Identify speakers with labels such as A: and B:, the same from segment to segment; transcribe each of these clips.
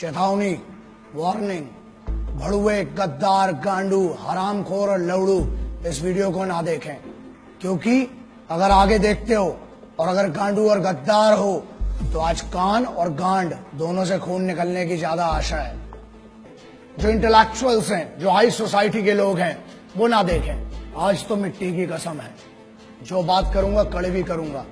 A: चेतावनी, वार्निंग, भड़ुए, गद्दार, गांडू, हरामखोर और लवड़ू इस वीडियो को ना देखें, क्योंकि अगर आगे देखते हो और अगर गांडू और गद्दार हो तो आज कान और गांड दोनों से खून निकलने की ज्यादा आशा है। जो इंटेलेक्चुअल्स हैं, जो हाई सोसाइटी के लोग हैं, वो ना देखें। आज तो मिट्टी की कसम है, जो बात करूंगा कड़वी करूंगा,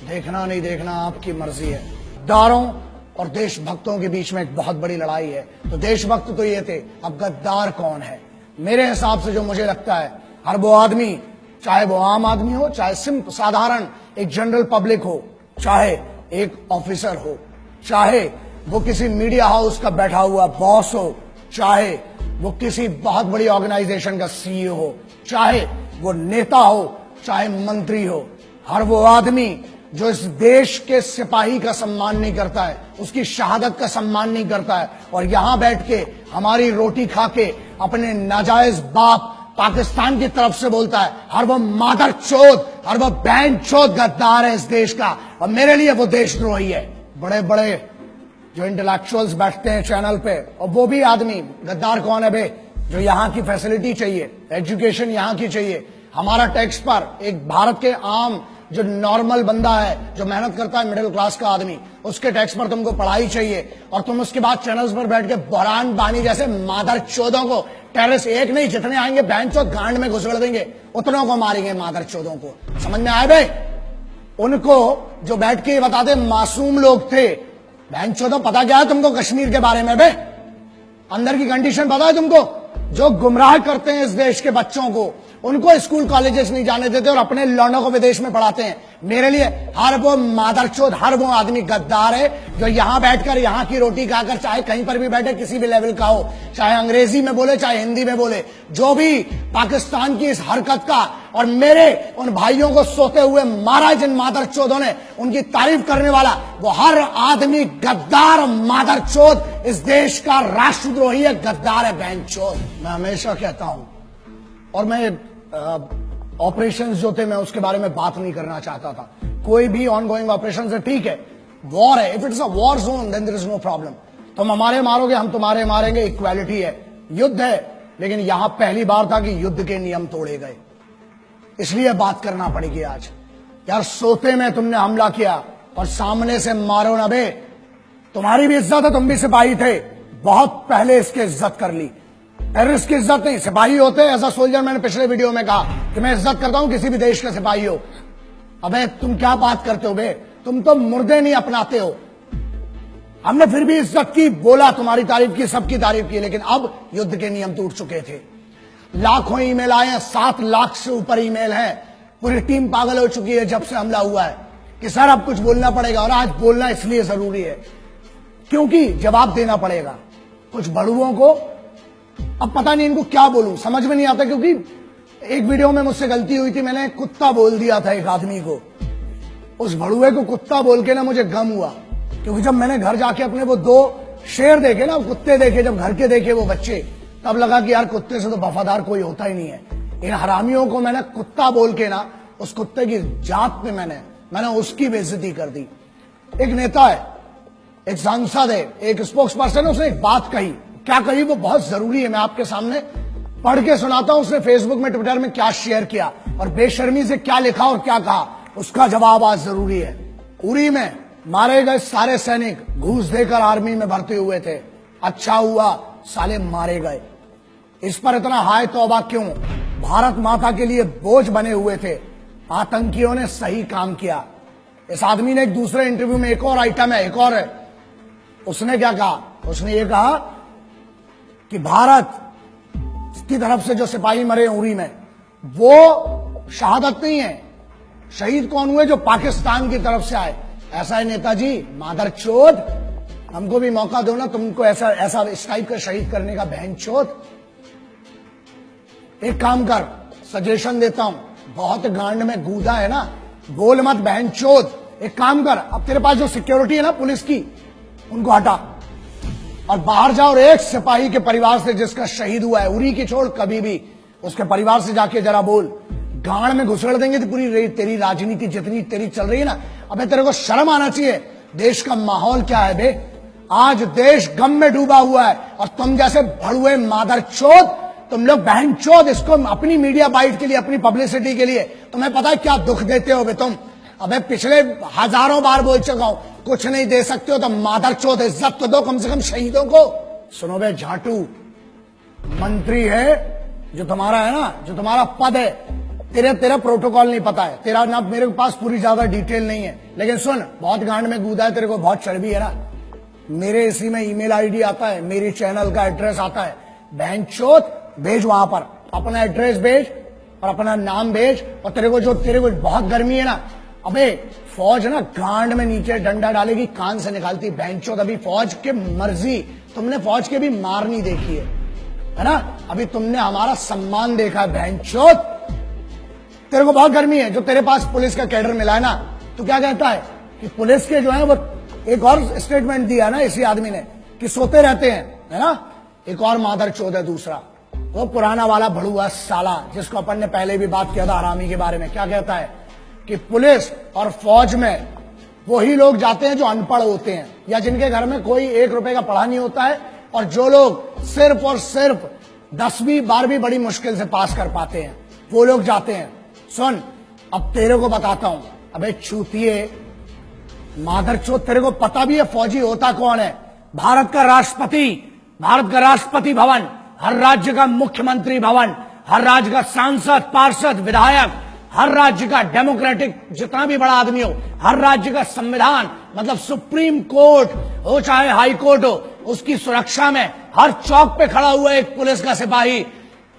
A: देखना नहीं देखना आपकी मर्जी है। गद्दारों और देशभक्तों के बीच में एक बहुत बड़ी लड़ाई है। तो देशभक्त तो ये थे, अब गद्दार कौन है? मेरे हिसाब से जो मुझे लगता है, हर वो आदमी, चाहे वो आम आदमी हो, चाहे सिंपल साधारण एक जनरल पब्लिक हो, चाहे एक ऑफिसर हो, चाहे वो किसी मीडिया हाउस का बैठा हुआ बॉस हो, चाहे वो किसी बहुत बड़ी ऑर्गेनाइजेशन का सीईओ हो, चाहे वो नेता हो, चाहे मंत्री हो, हर वो आदमी जो इस देश के सिपाही का सम्मान नहीं करता है, उसकी शहादत का सम्मान नहीं करता है, और यहां बैठ के हमारी रोटी खा के अपने नाजायज बाप पाकिस्तान की तरफ से बोलता है, हर वो मादर चोद, हर वो बहन चोद गद्दार है इस देश का, और मेरे लिए वो देशद्रोही है। बड़े बड़े जो इंटेलेक्चुअल्स बैठते हैं चैनल पे, और वो भी आदमी, गद्दार कौन है बे? जो यहाँ की फैसिलिटी चाहिए, एजुकेशन यहाँ की चाहिए, हमारा टैक्स पर एक भारत के आम जो नॉर्मल बंदा है, जो मेहनत करता है, मिडिल क्लास का आदमी, उसके टैक्स पर तुमको पढ़ाई चाहिए, और तुम उसके बाद चैनल्स पर बैठ के बहरान बानी जैसे मादर चौदों को, टेररिस्ट एक नहीं जितने आएंगे बहन चौथ गांड में घुसड़ देंगे, उतनों को मारेंगे मादर चौदों को। समझ में आए भाई? उनको जो बैठ के बताते मासूम लोग थे, बहन चौदों पता क्या है तुमको कश्मीर के बारे में? बे अंदर की कंडीशन पता है तुमको? जो गुमराह करते हैं इस देश के बच्चों को, उनको स्कूल कॉलेजेस नहीं जाने देते और अपने लौंडों को विदेश में पढ़ाते हैं। मेरे लिए हर वो मादरचोद, हर वो आदमी गद्दार है जो यहां बैठकर यहाँ की रोटी खाकर, चाहे कहीं पर भी बैठे, किसी भी लेवल का हो, चाहे अंग्रेजी में बोले चाहे हिंदी में बोले, जो भी पाकिस्तान की इस हरकत का और मेरे उन भाइयों को सोते हुए मारा जिन मादरचोदों ने, उनकी तारीफ करने वाला वो हर आदमी गद्दार, मादरचोद, इस देश का राष्ट्रद्रोही है, गद्दार है, बहनचोद। मैं हमेशा कहता हूं, और मैं ऑपरेशंस जो थे मैं उसके बारे में बात नहीं करना चाहता था। कोई भी ऑनगोइंग ऑपरेशन है, ठीक है, वॉर है, if it is a war zone then there is no problem. तुम हमारे मारोगे, हम तुम्हारे मारेंगे, इक्वालिटी है, युद्ध है। लेकिन यहां पहली बार था कि युद्ध के नियम तोड़े गए, इसलिए बात करना पड़ेगी आज। यार सोते में तुमने हमला किया और सामने से मारो ना बे। तुम्हारी भी इज्जत है, तुम भी सिपाही थे, बहुत पहले इसकी इज्जत कर ली। टेररिस्ट की इज्जत नहीं, सिपाही होते एज अ सोल्जर। मैंने पिछले वीडियो में कहा कि मैं इज्जत करता हूं किसी भी देश का सिपाही हो। अबे तुम क्या बात करते हो बे? तुम तो मुर्दे नहीं अपनाते हो। हमने फिर भी इज्जत की, बोला, तुम्हारी तारीफ की, सबकी तारीफ की, लेकिन अब युद्ध के नियम टूट चुके थे। लाखों ईमेल आए हैं, 7 लाख से ऊपर ईमेल हैं। पूरी टीम पागल हो चुकी है जब से हमला हुआ है कि सर अब कुछ बोलना पड़ेगा, और आज बोलना इसलिए जरूरी है क्योंकि जवाब देना पड़ेगा। कुछ बड़ुओं को अब पता नहीं इनको क्या बोलूं, समझ में नहीं आता, क्योंकि एक वीडियो में मुझसे गलती हुई थी, मैंने कुत्ता बोल दिया था एक आदमी को। उस भड़ुए को कुत्ता बोल के ना मुझे गम हुआ, क्योंकि जब मैंने घर जाके अपने वो 2 शेर देखे ना, कुत्ते देखे, जब घर के देखे वो बच्चे, तब लगा कि यार कुत्ते से तो वफादार कोई होता ही नहीं है। इन हरामियों को मैंने कुत्ता बोल के ना, उस कुत्ते की जात पे मैंने उसकी बेइज्जती कर दी। एक नेता है, एक सांसद है, एक स्पोक्स पर्सन है, उसने एक बात कही। क्या कही वो बहुत जरूरी है, मैं आपके सामने पढ़ के सुनाता हूं। उसने फेसबुक में, ट्विटर में क्या शेयर किया और बेशर्मी से क्या लिखा और क्या कहा, उसका जवाब आज जरूरी है। उरी में मारे गए सारे सैनिक घूस देकर आर्मी में भर्ती हुए थे, अच्छा हुआ साले मारे गए। इस पर इतना हाय तौबा क्यों? भारत माता के लिए बोझ बने हुए थे, आतंकियों ने सही काम किया। इस आदमी ने एक दूसरे इंटरव्यू में, एक और आइटम है, एक और है, उसने क्या कहा? उसने ये कहा कि भारत की तरफ से जो सिपाही मरे उरी में, वो शहादत नहीं है। शहीद कौन हुए? जो पाकिस्तान की तरफ से आए। ऐसा है नेताजी, मादरचोद, हमको भी मौका दो ना, तुमको ऐसा इस टाइप का शहीद करने का, बहनचोद। एक काम कर, सजेशन देता हूं, बहुत गांड में गूदा है ना, बोल मत बहनचोद। एक काम कर, अब तेरे पास जो सिक्योरिटी है ना पुलिस की, उनको हटा और बाहर जाओ, और एक सिपाही के परिवार से जिसका शहीद हुआ है, उरी की छोड़, कभी भी उसके परिवार से जाके जरा बोल। गांड में घुसड़ देंगे तो पूरी तेरी राजनीति जितनी तेरी चल रही है ना। अबे तेरे को शर्म आना चाहिए। देश का माहौल क्या है बे? आज देश गम में डूबा हुआ है और तुम जैसे भड़ुए मादरचोद, तुम लोग बहनचोद इसको अपनी मीडिया बाइट के लिए, अपनी पब्लिसिटी के लिए, तुम्हें पता है क्या दुख देते हो बे तुम। अबे पिछले हजारों बार बोल चुका हूं, कुछ नहीं दे सकते हो तो मादरचोद इज्जत तो दो कम से कम शहीदों को। सुनो बे झाटू, मंत्री है जो तुम्हारा है ना, जो तुम्हारा पद है, तेरा प्रोटोकॉल नहीं पता है, तेरा ना मेरे पास पूरी ज्यादा डिटेल नहीं है, लेकिन सुन, बहुत गांड में कूदा है, तेरे को बहुत चर्बी है ना। मेरे इसी में ईमेल आईडी आता है, मेरी चैनल का एड्रेस आता है, बहनचोद भेज, वहां पर अपना एड्रेस भेज और अपना नाम भेज। और तेरे को बहुत गर्मी है ना, अबे फौज ना गांड में नीचे डंडा डालेगी, कान से निकालती बहनचोद। अभी फौज के मर्जी, तुमने फौज के भी मार नहीं देखी है ना, अभी तुमने हमारा सम्मान देखा है बहनचोद। तेरे को बहुत गर्मी है, जो तेरे पास पुलिस का कैडर मिला है ना, तो क्या कहता है कि पुलिस के जो है वो, एक और स्टेटमेंट दिया ना इसी आदमी ने कि सोते रहते हैं, है ना। एक और मादरचोद है दूसरा, वो पुराना वाला भड़ुआ साला जिसको अपन ने पहले भी बात किया था हरामी के बारे में। क्या कहता है कि पुलिस और फौज में वही लोग जाते हैं जो अनपढ़ होते हैं या जिनके घर में कोई 1 रुपए का पढ़ा नहीं होता है, और जो लोग सिर्फ और सिर्फ 10वीं 12वीं बड़ी मुश्किल से पास कर पाते हैं, वो लोग जाते हैं। सुन, अब तेरे को बताता हूं, अबे चूतिए मादरचोद, तेरे को पता भी है फौजी होता कौन है? भारत का राष्ट्रपति, भारत का राष्ट्रपति भवन, हर राज्य का मुख्यमंत्री भवन, हर राज्य का सांसद, पार्षद, विधायक, हर राज्य का डेमोक्रेटिक जितना भी बड़ा आदमी हो, हर राज्य का संविधान, मतलब सुप्रीम कोर्ट हो चाहे हाई कोर्ट हो, उसकी सुरक्षा में हर चौक पे खड़ा हुआ एक पुलिस का सिपाही,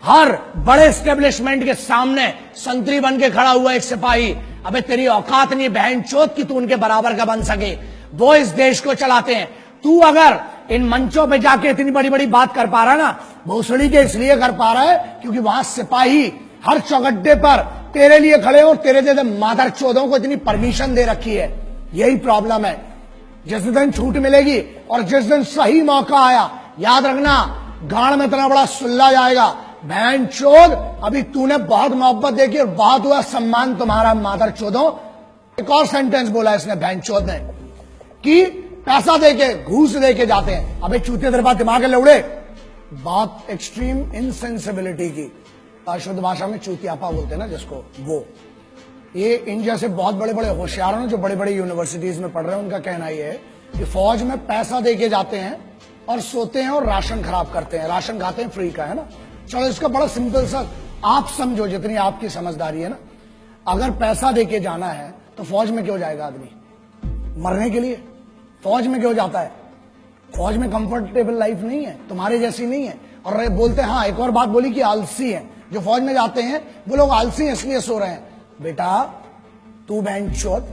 A: हर बड़े एस्टेब्लिशमेंट के सामने संतरी बन के खड़ा हुआ एक सिपाही। अबे तेरी औकात नहीं बहनचोद कि तू उनके बराबर का बन सके। वो इस देश को चलाते हैं। तू अगर इन मंचों पे जाके इतनी बड़ी बड़ी बात कर पा रहा है ना, भोसड़ी के इसलिए कर पा रहा है क्योंकि वहां सिपाही हर चौगड्डे पर तेरे लिए खड़े हो, तेरे जैसे मादरचोदों को इतनी परमिशन दे रखी है। यही प्रॉब्लम है। जिस दिन छूट मिलेगी और जिस दिन सही मौका आया, याद रखना गाड़ में इतना बड़ा सुल्ला जाएगा। बहनचोद, अभी तूने बहुत मोहब्बत देखी और बहुत हुआ सम्मान तुम्हारा मादरचोदों। एक और सेंटेंस बोला इसने बहनचोद ने कि पैसा देके, घूस देके जाते हैं। अबे चूते तेरे पास दिमाग है लौड़े? बात एक्सट्रीम इनसेंसिबिलिटी की, शुद्ध भाषा में चूतियापा बोलते हैं ना जिसको, वो ये इन जैसे बहुत बड़े बड़े होशियारों ने जो बड़े बड़े यूनिवर्सिटीज में पढ़ रहे हैं, उनका कहना यह है कि फौज में पैसा देके जाते हैं और सोते हैं और राशन खराब करते हैं, राशन खाते हैं फ्री का, है ना। चलो इसका बड़ा सिंपल सा आप समझो, जितनी आपकी समझदारी है ना। अगर पैसा देके जाना है तो फौज में क्यों जाएगा आदमी? मरने के लिए। फौज में क्यों जाता है? फौज में कंफर्टेबल लाइफ नहीं है, तुम्हारे जैसी नहीं है। और बोलते हैं, हाँ एक और बात बोली कि आलसी है जो फौज में जाते हैं, वो लोग आलसी हैं इसलिए सो रहे हैं। बेटा तू बहनचोद,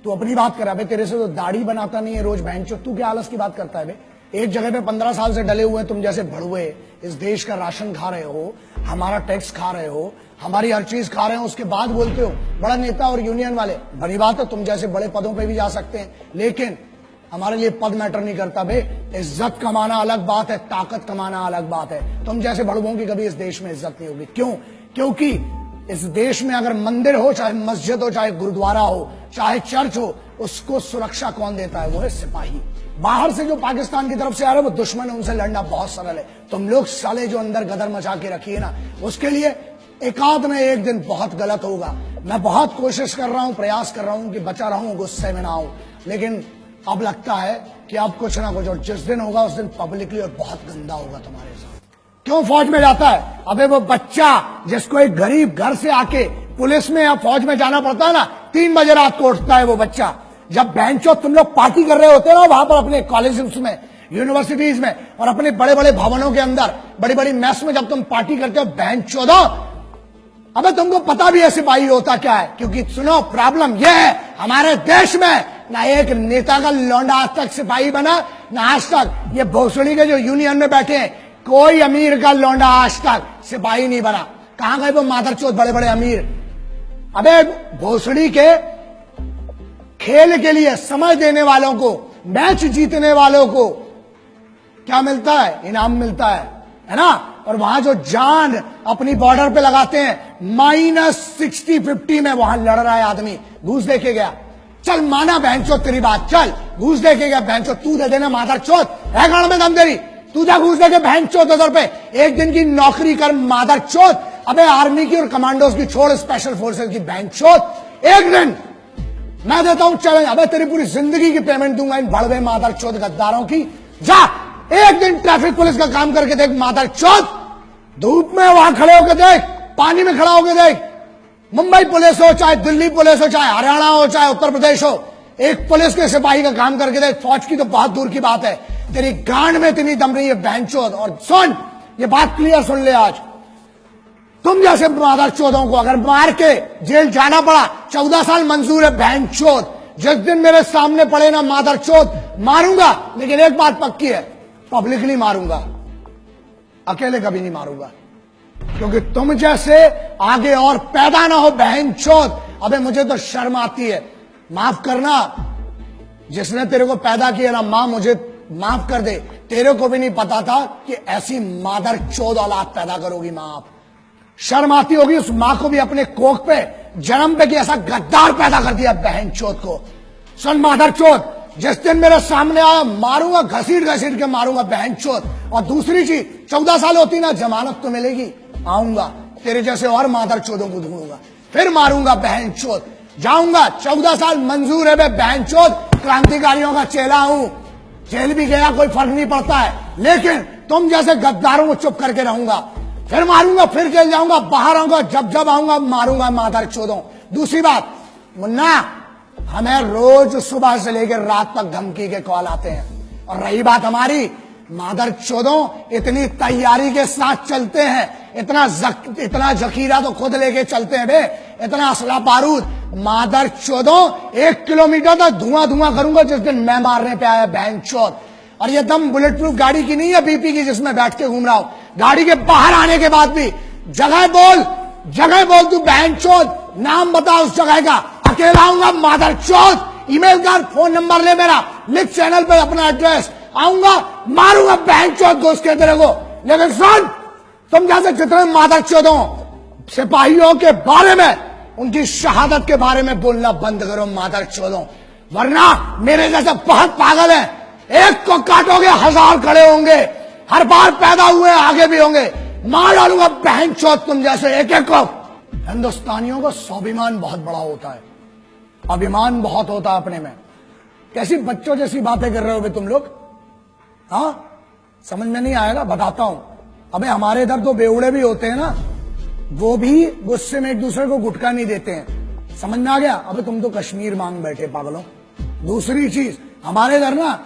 A: तू अपनी बात कर रहा है, तेरे से तो दाढ़ी बनाता नहीं है रोज बहनचोद, तू क्या आलस की बात करता है बे? एक जगह पे 15 साल से डले हुए हैं तुम जैसे भड़ुए, इस देश का राशन खा रहे हो, हमारा टैक्स खा रहे हो, हमारी हर चीज खा रहे हो, उसके बाद बोलते हो बड़ा नेता और यूनियन वाले। बड़ी बात है, तुम जैसे बड़े पदों पे भी जा सकते हैं, लेकिन हमारे लिए पद मैटर नहीं करता बे। इज्जत कमाना अलग बात है, ताकत कमाना अलग बात है। तुम जैसे भड़ुओं की कभी इस देश में इज्जत नहीं होगी। क्यों? क्योंकि इस देश में अगर मंदिर हो, चाहे मस्जिद हो, चाहे गुरुद्वारा हो, चाहे चर्च हो, उसको सुरक्षा कौन देता है? वो है सिपाही। बाहर से जो पाकिस्तान की तरफ से आ रहे हैं वो दुश्मन है, उनसे लड़ना बहुत सरल है। तुम लोग साले जो अंदर गदर मचा के रखिए ना, उसके लिए एकाध में एक दिन बहुत गलत होगा। मैं बहुत कोशिश कर रहा हूं, प्रयास कर रहा हूं कि बचा रहूं, गुस्से में ना आऊं, लेकिन अब लगता है कि अब कुछ ना कुछ, और जिस दिन होगा उस दिन पब्लिकली और बहुत गंदा होगा तुम्हारे साथ। क्यों फौज में जाता है? अबे वो बच्चा जिसको एक गरीब घर से आके पुलिस में या फौज में जाना पड़ता है ना, 3 बजे रात को उठता है वो बच्चा। जब बहनचोद तुम लोग पार्टी कर रहे होते हैं ना वहां पर अपने कॉलेजेस में, यूनिवर्सिटीज में और अपने बड़े बड़े भवनों के अंदर, बड़ी बड़ी मेस में जब तुम पार्टी करते हो बहनचोदो, अबे तुमको पता भी है सिपाही होता क्या है? क्योंकि सुनो, प्रॉब्लम यह है हमारे देश में, ना एक नेता का लौंडा आज तक सिपाही बना, ना आज तक ये भोसड़ी के जो यूनियन में बैठे हैं, कोई अमीर का लौंडा आज तक सिपाही नहीं बना। कहां गए वो मादरचोद बड़े बड़े अमीर? अबे भोसड़ी के खेल के लिए समय देने वालों को, मैच जीतने वालों को क्या मिलता है? इनाम मिलता है ना। और वहां जो जान अपनी बॉर्डर पे लगाते हैं, -60 50 में वहां लड़ रहा है आदमी, घूस देके गया, चल माना बहनचोद तेरी बात, चल घूस दे के क्या बहनचोद, तू दे देना मादरचोद, है गांड में दम तेरी, तू जा घूस दे के बहनचोद 1000 रुपए, एक दिन की नौकरी कर मादरचोद। अबे आर्मी की और कमांडोज की छोड़, स्पेशल फोर्सेज की बहनचोद, एक दिन मैं देता हूं चैलेंज, अबे तेरी पूरी जिंदगी की पेमेंट दूंगा इन भड़वे मादरचोद गद्दारों की। जा एक दिन ट्रैफिक पुलिस का काम करके देख मादरचोद, धूप में वहां खड़े होकर देख, पानी में खड़ा होकर देख, मुंबई पुलिस हो चाहे दिल्ली पुलिस हो चाहे हरियाणा हो चाहे उत्तर प्रदेश हो, एक पुलिस के सिपाही का काम करके देख, फौज की तो बहुत दूर की बात है, तेरी गांड में इतनी दम रही है बहनचोद। और सुन, ये बात क्लियर सुन ले, आज तुम जैसे मादरचोदों को अगर मार के जेल जाना पड़ा, 14 साल मंजूर है बहनचोद। जिस दिन मेरे सामने पड़े ना मादरचोद, मारूंगा, लेकिन एक बात पक्की है, पब्लिकली मारूंगा, अकेले कभी नहीं मारूंगा, क्योंकि तुम जैसे आगे और पैदा ना हो बहनचोद। अबे मुझे तो शर्म आती है, माफ करना, जिसने तेरे को पैदा किया ना मां, मुझे माफ कर दे, तेरे को भी नहीं पता था कि ऐसी मादरचोद औलाद पैदा करोगी मां आप। शर्म आती होगी उस मां को भी अपने कोख पे जन्म पे कि ऐसा गद्दार पैदा कर दिया बहनचोद को। सुन मादरचोद, जिस दिन मेरे सामने आया मारूंगा, घसीट घसीट के मारूंगा बहनचोद। और दूसरी चीज, 14 साल होती ना, जमानत तो मिलेगी, आऊंगा तेरे जैसे और मादरचोदों को ढूंढूंगा, फिर मारूंगा बहनचोद, जाऊंगा। 14 साल मंजूर है बहनचोद, क्रांतिकारियों का चेला हूं, जेल भी गया कोई फर्क नहीं पड़ता है, लेकिन तुम जैसे गद्दारों को चुप करके रहूंगा, फिर मारूंगा, फिर जेल जाऊंगा, बाहर आऊंगा, जब जब आऊंगा मारूंगा मादरचोदों। दूसरी बात मुन्ना, हमें रोज सुबह से लेकर रात तक धमकी के कॉल आते हैं, और रही बात हमारी, मादरचोदों इतनी तैयारी के साथ चलते हैं, इतना जखीरा तो खुद लेके चलते हैं बे, इतना असला बारूद, मादरचोदों 1 किलोमीटर तक धुआं धुआं करूंगा जिस दिन मैं मारने पे आया बहनचोद। और ये दम बुलेट प्रूफ गाड़ी की नहीं है, बीपी की, जिसमें बैठ के घूम रहा हूं, गाड़ी के बाहर आने के बाद भी जगह बोल तू बहनचोद, नाम बता उस जगह का, अकेला आऊंगा मादरचोद, ईमेल कर, फोन नंबर ले मेरा, लिख चैनल पे अपना एड्रेस, आऊंगा मारूंगा बहनचोद घुस के तेरे को। लेकिन सुन, तुम जैसे जितने मादरचोदों सिपाहियों के बारे में, उनकी शहादत के बारे में बोलना बंद करो मादरचोदों, वरना मेरे जैसे बहुत पागल है, एक को काटोगे 1000 खड़े होंगे, हर बार पैदा हुए आगे भी होंगे, मार डालूंगा बहनचोद तुम जैसे एक एक को। हिंदुस्तानियों का स्वाभिमान बहुत बड़ा होता है, अभिमान बहुत होता है अपने में। कैसी बच्चों जैसी बातें कर रहे हो तुम लोग, हाँ समझ में नहीं आएगा, बताता हूं। अबे हमारे इधर तो बेवड़े भी होते हैं ना, वो भी गुस्से में एक दूसरे को गुटखा नहीं देते हैं, समझ में आ गया। अबे तुम तो कश्मीर मांग बैठे पागलों। दूसरी चीज, हमारे इधर ना,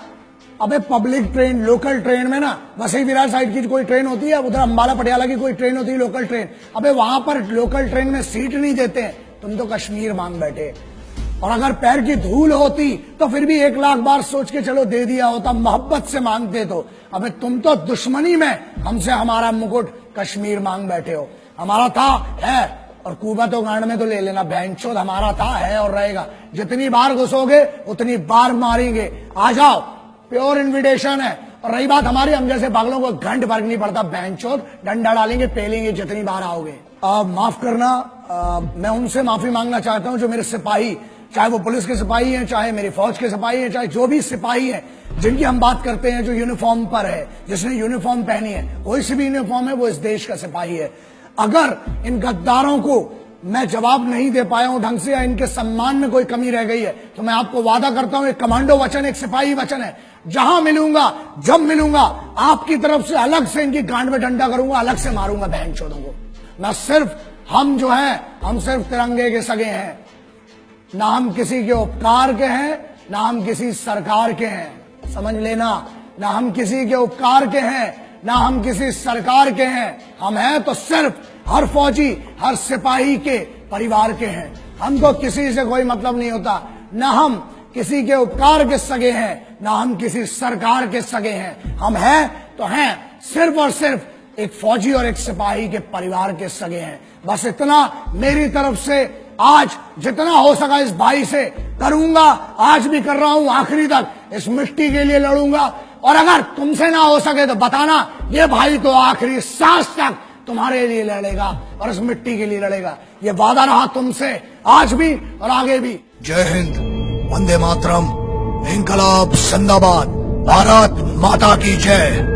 A: अबे पब्लिक ट्रेन, लोकल ट्रेन में ना, वसई विरार साइड की कोई ट्रेन होती है, उधर अंबाला पटियाला की कोई ट्रेन होती है लोकल ट्रेन, अबे वहां पर लोकल ट्रेन में सीट नहीं देते हैं, तुम तो कश्मीर मांग बैठे। और अगर पैर की धूल होती तो फिर भी 1 लाख बार सोच के चलो दे दिया होता, मोहब्बत से मांगते तो। अबे तुम तो दुश्मनी में हमसे हमारा मुकुट कश्मीर मांग बैठे हो। हमारा था, है, और कुबा तो गांड में तो ले लेना बहनचोद, हमारा था, है और रहेगा। जितनी बार घुसोगे उतनी बार मारेंगे, आ जाओ, प्योर इन्विटेशन है। और रही बात हमारी, हम जैसे पागलों को घंट फर्क नहीं पड़ता बहनचोद, डंडा डालेंगे, पेलेंगे जितनी बार आओगे। माफ करना, मैं उनसे माफी मांगना चाहता हूं जो मेरे सिपाही, चाहे वो पुलिस के सिपाही हैं, चाहे मेरी फौज के सिपाही हैं, चाहे जो भी सिपाही हैं जिनकी हम बात करते हैं, जो यूनिफॉर्म पर है, जिसने यूनिफॉर्म पहनी है, कोई सी भी यूनिफॉर्म है, वो इस देश का सिपाही है। अगर इन गद्दारों को मैं जवाब नहीं दे पाया हूं ढंग से, या इनके सम्मान में कोई कमी रह गई है, तो मैं आपको वादा करता हूं, एक कमांडो वचन, एक सिपाही वचन है, जहां मिलूंगा, जब मिलूंगा, आपकी तरफ से अलग से इनकी गांड में डंडा करूंगा, अलग से मारूंगा बहनचोदों को। मैं सिर्फ, हम जो है, हम सिर्फ तिरंगे के सगे हैं, ना हम किसी के उपकार के हैं, ना हम किसी सरकार के हैं, समझ लेना, ना हम किसी के उपकार के हैं, ना हम किसी सरकार के हैं, हम हैं तो सिर्फ हर फौजी, हर सिपाही के परिवार के हैं। हमको किसी से कोई मतलब नहीं होता, ना हम किसी के उपकार के सगे हैं, ना हम किसी सरकार के सगे हैं, हम हैं तो हैं सिर्फ और सिर्फ एक फौजी और एक सिपाही के परिवार के सगे हैं। बस इतना मेरी तरफ से आज जितना हो सका इस भाई से करूंगा, आज भी कर रहा हूं, आखिरी तक इस मिट्टी के लिए लड़ूंगा। और अगर तुमसे ना हो सके तो बताना, ये भाई तो आखिरी सांस तक तुम्हारे लिए लड़ेगा और इस मिट्टी के लिए लड़ेगा। ये वादा रहा तुमसे, आज भी और आगे भी। जय हिंद। वंदे मातरम, इनकलाब जिंदाबाद, भारत माता की जय।